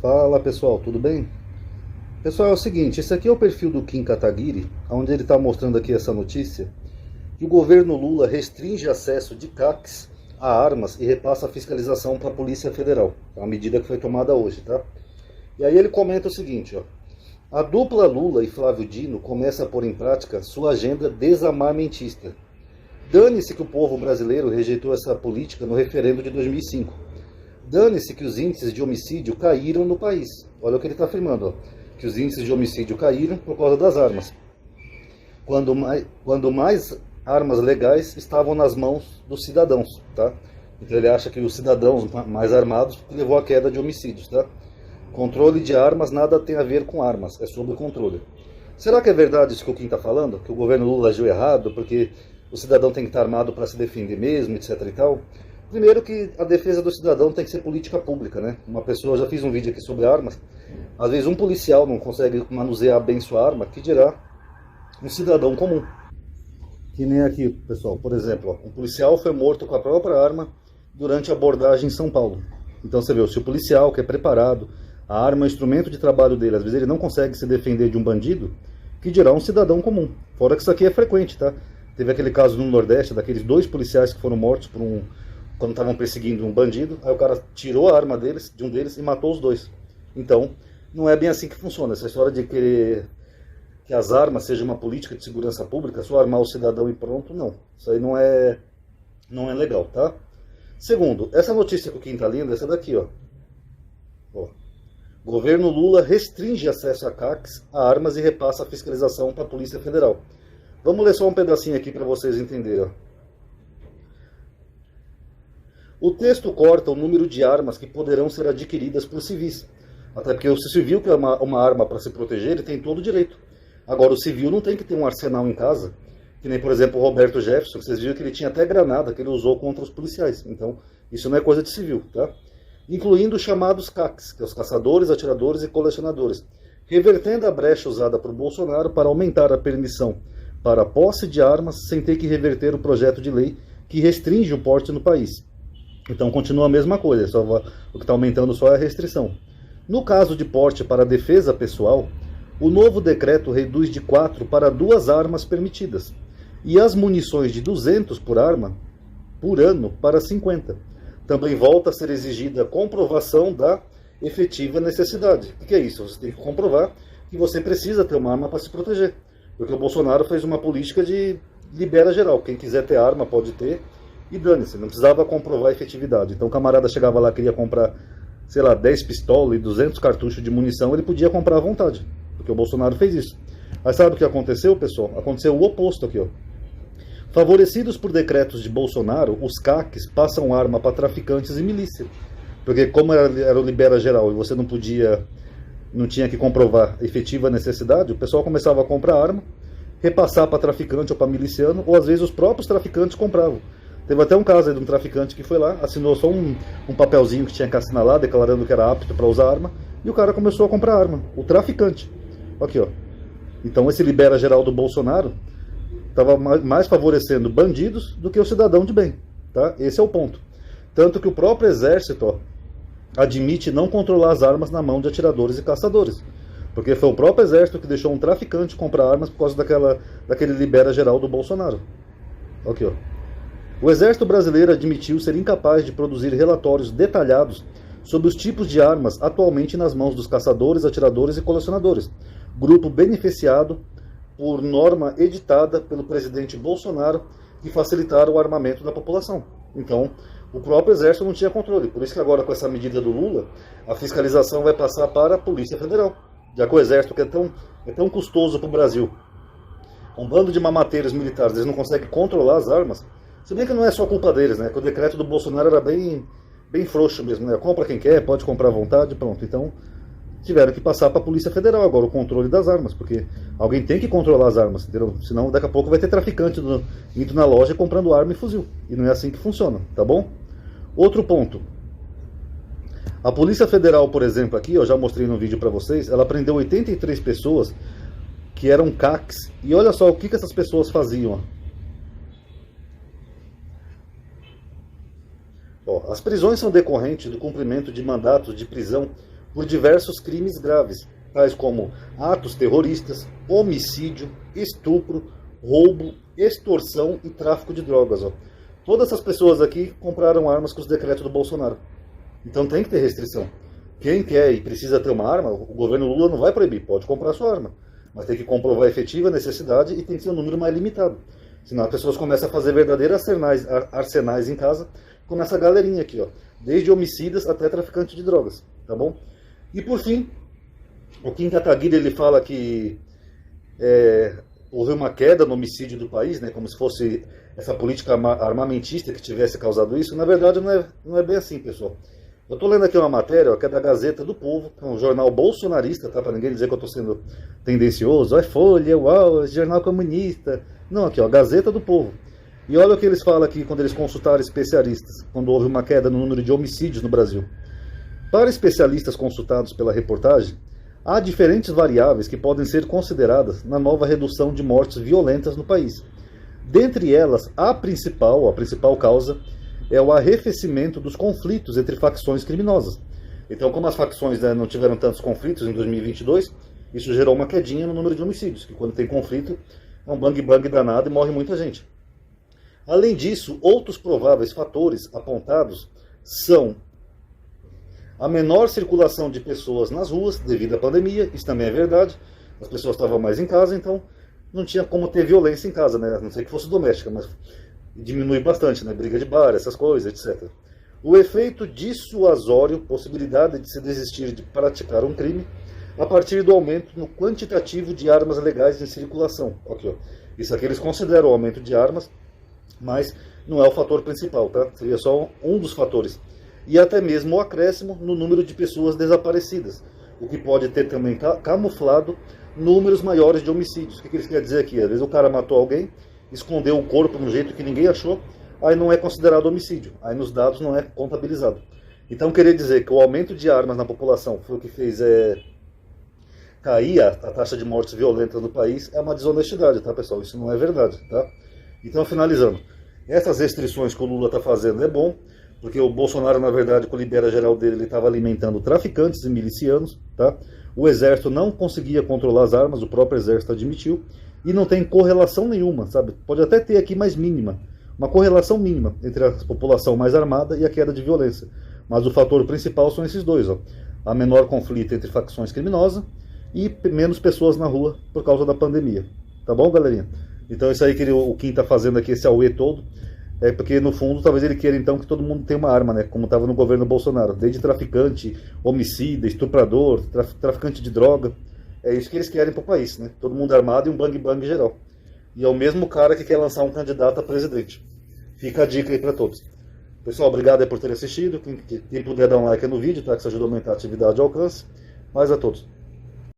Fala pessoal, tudo bem? Pessoal, é o seguinte, esse aqui é o perfil do Kim Kataguiri, onde ele está mostrando aqui essa notícia, que o governo Lula restringe acesso de CACs a armas e repassa a fiscalização para a Polícia Federal. É uma medida que foi tomada hoje, tá? E aí ele comenta o seguinte, ó. A dupla Lula e Flávio Dino começa a pôr em prática sua agenda desarmamentista. Dane-se que o povo brasileiro rejeitou essa política no referendo de 2005. Dane-se que os índices de homicídio caíram no país. Olha o que ele está afirmando, ó, que os índices de homicídio caíram por causa das armas. Quando mais armas legais estavam nas mãos dos cidadãos, tá? Então ele acha que os cidadãos mais armados levou à queda de homicídios, tá? Controle de armas nada tem a ver com armas, é sobre controle. Será que é verdade isso que o Kim está falando? Que o governo Lula agiu errado porque o cidadão tem que estar armado para se defender mesmo, etc e tal? Primeiro que a defesa do cidadão tem que ser política pública, né? Uma pessoa, já fiz um vídeo aqui sobre armas, às vezes um policial não consegue manusear bem sua arma, que dirá um cidadão comum. Que nem aqui, pessoal, por exemplo, ó, um policial foi morto com a própria arma durante a abordagem em São Paulo. Então você vê, se o policial que é preparado, a arma é um instrumento de trabalho dele, às vezes ele não consegue se defender de um bandido, que dirá um cidadão comum. Fora que isso aqui é frequente, tá? Teve aquele caso no Nordeste, daqueles 2 policiais que foram mortos quando estavam perseguindo um bandido, aí o cara tirou a arma de um deles e matou os 2. Então, não é bem assim que funciona. Essa história de querer que as armas sejam uma política de segurança pública, só armar o cidadão e pronto, não. Isso aí não é legal, tá? Segundo, essa notícia que o Kim está lendo, essa daqui, ó. Governo Lula restringe acesso a CACs, a armas e repassa a fiscalização para a Polícia Federal. Vamos ler só um pedacinho aqui para vocês entenderem, ó. O texto corta o número de armas que poderão ser adquiridas por civis. Até porque o civil que é uma arma para se proteger, ele tem todo o direito. Agora, o civil não tem que ter um arsenal em casa, que nem, por exemplo, o Roberto Jefferson, que vocês viram que ele tinha até granada que ele usou contra os policiais. Então, isso não é coisa de civil, tá? Incluindo os chamados CACs, que são os caçadores, atiradores e colecionadores, revertendo a brecha usada por Bolsonaro para aumentar a permissão para a posse de armas sem ter que reverter o projeto de lei que restringe o porte no país. Então continua a mesma coisa, o que está aumentando só é a restrição. No caso de porte para defesa pessoal, o novo decreto reduz de 4 para 2 armas permitidas, e as munições de 200 por arma por ano para 50. Também volta a ser exigida a comprovação da efetiva necessidade. O que é isso? Você tem que comprovar que você precisa ter uma arma para se proteger. Porque o Bolsonaro fez uma política de libera geral. Quem quiser ter arma pode ter, e dane-se, não precisava comprovar a efetividade. Então o camarada chegava lá, queria comprar, sei lá, 10 pistolas e 200 cartuchos de munição, ele podia comprar à vontade, porque o Bolsonaro fez isso. Mas sabe o que aconteceu, pessoal? Aconteceu o oposto aqui, ó. Favorecidos por decretos de Bolsonaro, os CACs passam arma para traficantes e milícia. Porque como era o libera geral e você não tinha que comprovar efetiva necessidade, o pessoal começava a comprar arma, repassar para traficante ou para miliciano, ou às vezes os próprios traficantes compravam. Teve até um caso aí de um traficante que foi lá, assinou só um papelzinho que tinha que assinar lá, declarando que era apto para usar arma, e o cara começou a comprar arma, o traficante. Aqui, ó. Então esse libera geral do Bolsonaro estava mais favorecendo bandidos do que o cidadão de bem, tá? Esse é o ponto. Tanto que o próprio exército, ó, admite não controlar as armas na mão de atiradores e caçadores. Porque foi o próprio exército que deixou um traficante comprar armas por causa daquele libera geral do Bolsonaro. Aqui, ó. O Exército Brasileiro admitiu ser incapaz de produzir relatórios detalhados sobre os tipos de armas atualmente nas mãos dos caçadores, atiradores e colecionadores, grupo beneficiado por norma editada pelo presidente Bolsonaro que facilitaram o armamento da população. Então, o próprio Exército não tinha controle. Por isso que agora, com essa medida do Lula, a fiscalização vai passar para a Polícia Federal. Já que o Exército, que é tão custoso para o Brasil, um bando de mamateiros militares, eles não conseguem controlar as armas. Se bem que não é só culpa deles, né? Que o decreto do Bolsonaro era bem frouxo mesmo, né? Compra quem quer, pode comprar à vontade, pronto. Então, tiveram que passar para a Polícia Federal agora o controle das armas, porque alguém tem que controlar as armas, entendeu? Senão daqui a pouco vai ter traficante indo na loja comprando arma e fuzil. E não é assim que funciona, tá bom? Outro ponto. A Polícia Federal, por exemplo, aqui, eu já mostrei no vídeo para vocês, ela prendeu 83 pessoas que eram CACs. E olha só o que essas pessoas faziam, ó. As prisões são decorrentes do cumprimento de mandatos de prisão por diversos crimes graves, tais como atos terroristas, homicídio, estupro, roubo, extorsão e tráfico de drogas. Ó. Todas essas pessoas aqui compraram armas com os decretos do Bolsonaro. Então tem que ter restrição. Quem quer e precisa ter uma arma, o governo Lula não vai proibir, pode comprar sua arma. Mas tem que comprovar a efetiva necessidade e tem que ser um número mais limitado. Senão as pessoas começam a fazer verdadeiros arsenais em casa, como essa galerinha aqui, ó. Desde homicidas até traficantes de drogas, tá bom? E por fim, o Kim Kataguiri, ele fala que houve uma queda no homicídio do país, né, como se fosse essa política armamentista que tivesse causado isso. Na verdade, não é bem assim, pessoal. Eu estou lendo aqui uma matéria, ó, que é da Gazeta do Povo, que é um jornal bolsonarista, tá? Para ninguém dizer que eu estou sendo tendencioso. É Folha, uau, jornal comunista. Não, aqui, ó, Gazeta do Povo. E olha o que eles falam aqui quando eles consultaram especialistas, quando houve uma queda no número de homicídios no Brasil. Para especialistas consultados pela reportagem, há diferentes variáveis que podem ser consideradas na nova redução de mortes violentas no país. Dentre elas, a principal causa é o arrefecimento dos conflitos entre facções criminosas. Então, como as facções não tiveram tantos conflitos em 2022, isso gerou uma quedinha no número de homicídios, que quando tem conflito é um bang-bang danado e morre muita gente. Além disso, outros prováveis fatores apontados são a menor circulação de pessoas nas ruas devido à pandemia, isso também é verdade, as pessoas estavam mais em casa, então não tinha como ter violência em casa, né? A não sei que fosse doméstica, mas diminui bastante, né? Briga de bar, essas coisas, etc. O efeito dissuasório, possibilidade de se desistir de praticar um crime, a partir do aumento no quantitativo de armas legais em circulação. Aqui, ó. Isso aqui eles consideram o aumento de armas, mas não é o fator principal, tá? Seria só um dos fatores. E até mesmo o acréscimo no número de pessoas desaparecidas, o que pode ter também camuflado números maiores de homicídios. O que eles querem dizer aqui? Às vezes o cara matou alguém, escondeu o corpo de um jeito que ninguém achou, aí não é considerado homicídio, aí nos dados não é contabilizado. Então queria dizer que o aumento de armas na população foi o que fez cair a taxa de mortes violentas no país, é uma desonestidade, tá, pessoal? Isso não é verdade, tá? Então, finalizando, essas restrições que o Lula está fazendo é bom, porque o Bolsonaro, na verdade, com a libera geral dele, ele estava alimentando traficantes e milicianos, tá? O exército não conseguia controlar as armas, o próprio exército admitiu, e não tem correlação nenhuma, sabe? Pode até ter aqui mais mínima, uma correlação mínima entre a população mais armada e a queda de violência. Mas o fator principal são esses dois, ó. A menor conflito entre facções criminosas e menos pessoas na rua por causa da pandemia. Tá bom, galerinha? Então isso aí que o Kim tá fazendo aqui, esse auê todo, é porque no fundo talvez ele queira então que todo mundo tenha uma arma, né? Como estava no governo Bolsonaro, desde traficante, homicida, estuprador, traficante de droga. É isso que eles querem pro país, né? Todo mundo armado e um bang-bang geral. E é o mesmo cara que quer lançar um candidato a presidente. Fica a dica aí para todos. Pessoal, obrigado aí por ter assistido. Quem puder dar um like no vídeo, tá? Que isso ajuda a aumentar a atividade e alcance. Mais a todos.